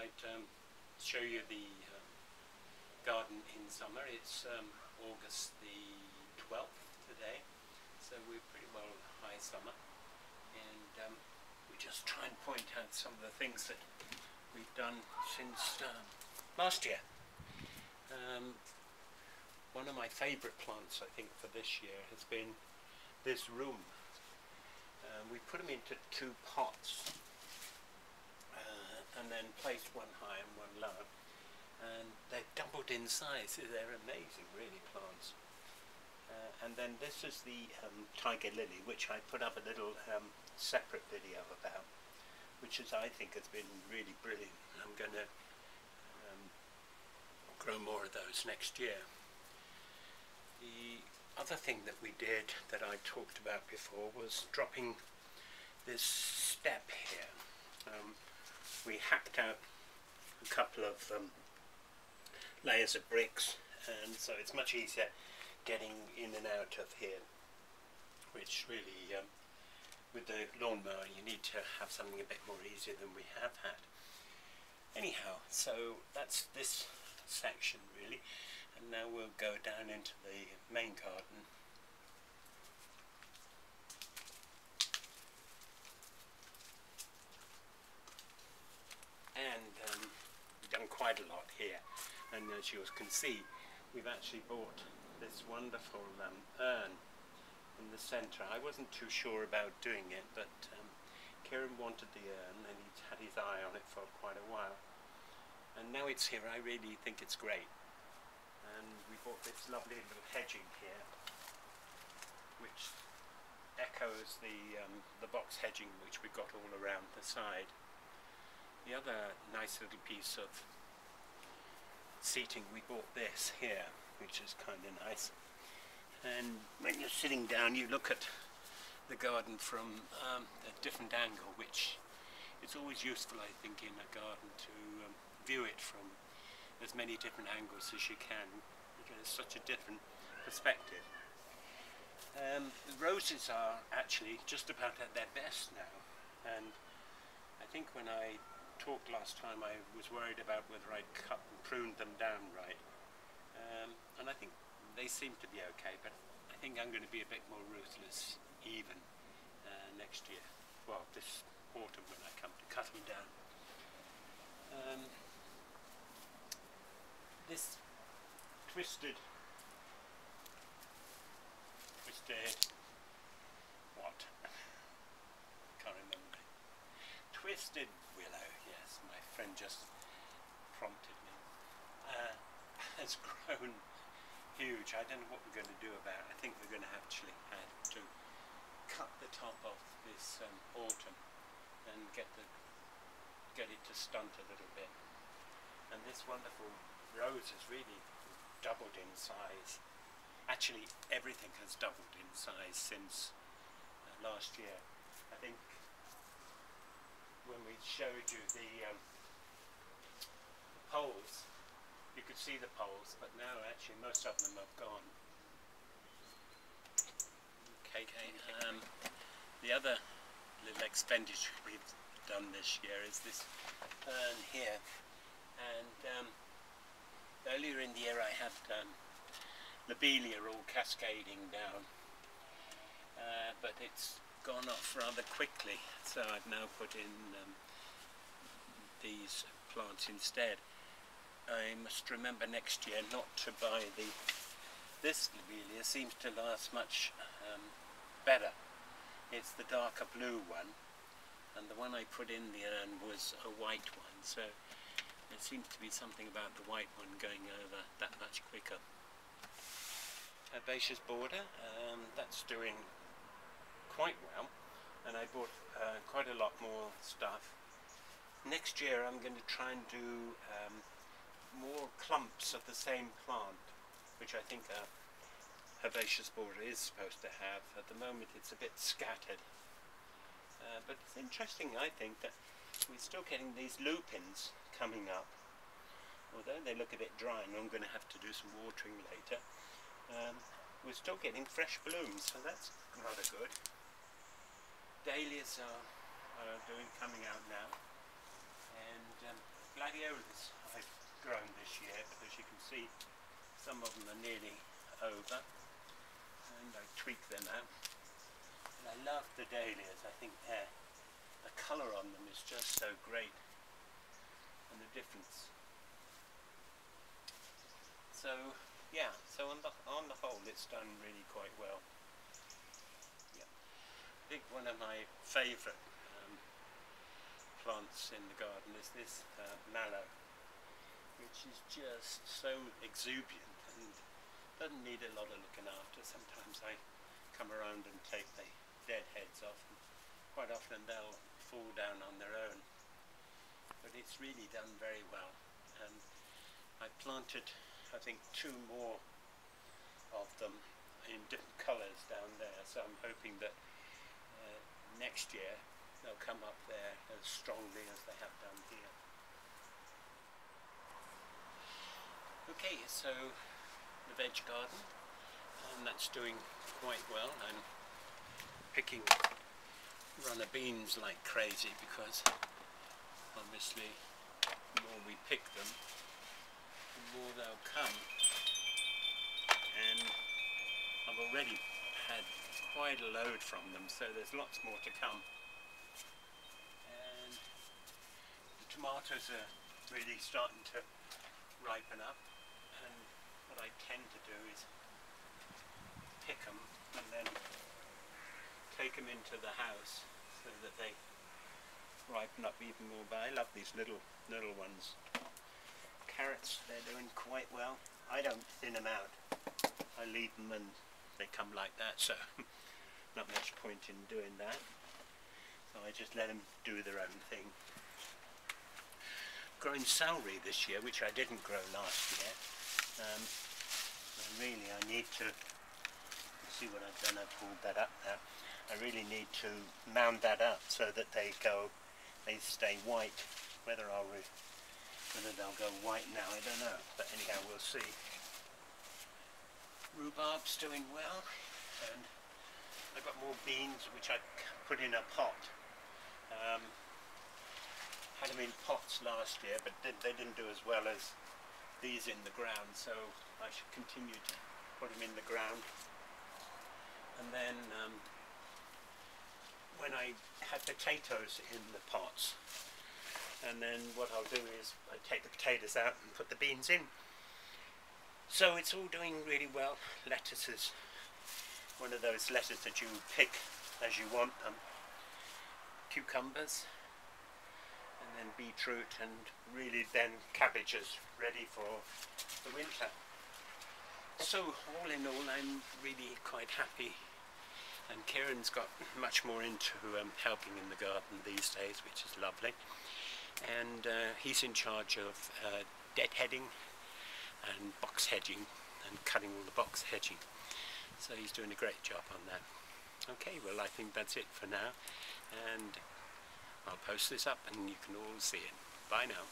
I'd show you the garden in summer. It's August the 12th today, so we're pretty well high summer, and we just try and point out some of the things that we've done since last year. One of my favourite plants, I think, for this year has been this room. We put them into two pots and then placed one high and one low, and they've doubled in size. They're amazing, really, plants. And then this is the tiger lily, which I put up a little separate video about, which I think has been really brilliant. I'm going to grow more of those next year. The other thing that we did that I talked about before was dropping this step here. We hacked out a couple of layers of bricks, and so it's much easier getting in and out of here, which really with the lawnmower you need to have something a bit more easier than we have had. Anyhow, so that's this section really, and now we'll go down into the main garden. And we've done quite a lot here, and as you can see, we've actually bought this wonderful urn in the centre. I wasn't too sure about doing it, but Kieran wanted the urn and he's had his eye on it for quite a while, and now it's here. I really think it's great. And we bought this lovely little hedging here, which echoes the box hedging which we got all around the side. The other nice little piece of seating, we bought this here, which is kind of nice. And when you're sitting down, you look at the garden from a different angle, which is always useful, I think, in a garden to view it from as many different angles as you can. You get such a different perspective. The roses are actually just about at their best now, and I think when I talked last time I was worried about whether I'd cut and pruned them down right, and I think they seem to be okay, but I think I'm going to be a bit more ruthless even next year, well, this autumn, when I come to cut them down. This twisted what? Can't remember. Twisted willow, yes, my friend just prompted me, has grown huge. I don't know what we're going to do about it. I think we're going to actually have to cut the top off this autumn and get it to stunt a little bit. And this wonderful rose has really doubled in size. Actually, everything has doubled in size since last year. I think when we showed you the poles, you could see the poles, but now actually most of them have gone. Okay. The other little expenditure we've done this year is this urn here, and earlier in the year I had lobelia all cascading down, but it's gone off rather quickly, so I've now put in these plants instead. I must remember next year not to buy this lobelia. Seems to last much better. It's the darker blue one, and the one I put in the urn was a white one, so there seems to be something about the white one going over that much quicker. Herbaceous border, that's doing quite well, and I bought quite a lot more stuff. Next year I'm going to try and do more clumps of the same plant, which I think a herbaceous border is supposed to have. At the moment it's a bit scattered, but it's interesting, I think, that we're still getting these lupins coming up, although they look a bit dry and I'm going to have to do some watering later. We're still getting fresh blooms, so that's rather good. Dahlias are coming out now, and gladiolus I've grown this year, because you can see some of them are nearly over, and I tweak them out. And I love the dahlias. I think the colour on them is just so great, and the difference. So yeah, so on the whole it's done really quite well. Yeah. I think one of my favourite plants in the garden is this mallow, which is just so exuberant and doesn't need a lot of looking after. Sometimes I come around and take the dead heads off, and quite often they'll fall down on their own, but it's really done very well. And I planted, I think, 2 more of them in different colours down there, so I'm hoping that next year they'll come up there as strongly as they have done here. Okay, so the veg garden, and that's doing quite well. I'm picking runner beans like crazy, because obviously the more we pick them, the more they'll come. And I've already had quite a load from them, so there's lots more to come. And the tomatoes are really starting to ripen up, and what I tend to do is pick them and then take them into the house so that they ripen up even more. But I love these little ones. Carrots, they're doing quite well. I don't thin them out. I leave them and they come like that, so not much point in doing that. So I just let them do their own thing. Growing celery this year, which I didn't grow last year. Really I need to, see what I've done, I've pulled that up now. I really need to mound that up so that they stay white. Whether they'll go white now, I don't know, but anyhow we'll see. Rhubarb's doing well, and I've got more beans which I put in a pot. Had them in pots last year, but they didn't do as well as these in the ground, so I should continue to put them in the ground. And then when I had potatoes in the pots, and then what I'll do is I take the potatoes out and put the beans in. So it's all doing really well. Lettuce is one of those lettuces that you pick as you want them. Cucumbers, and then beetroot, and really then cabbages ready for the winter. So all in all, I'm really quite happy, and Kieran's got much more into helping in the garden these days, which is lovely. And he's in charge of deadheading and box hedging and cutting all the box hedging, so he's doing a great job on that. Okay, well I think that's it for now, and I'll post this up and you can all see it. Bye now.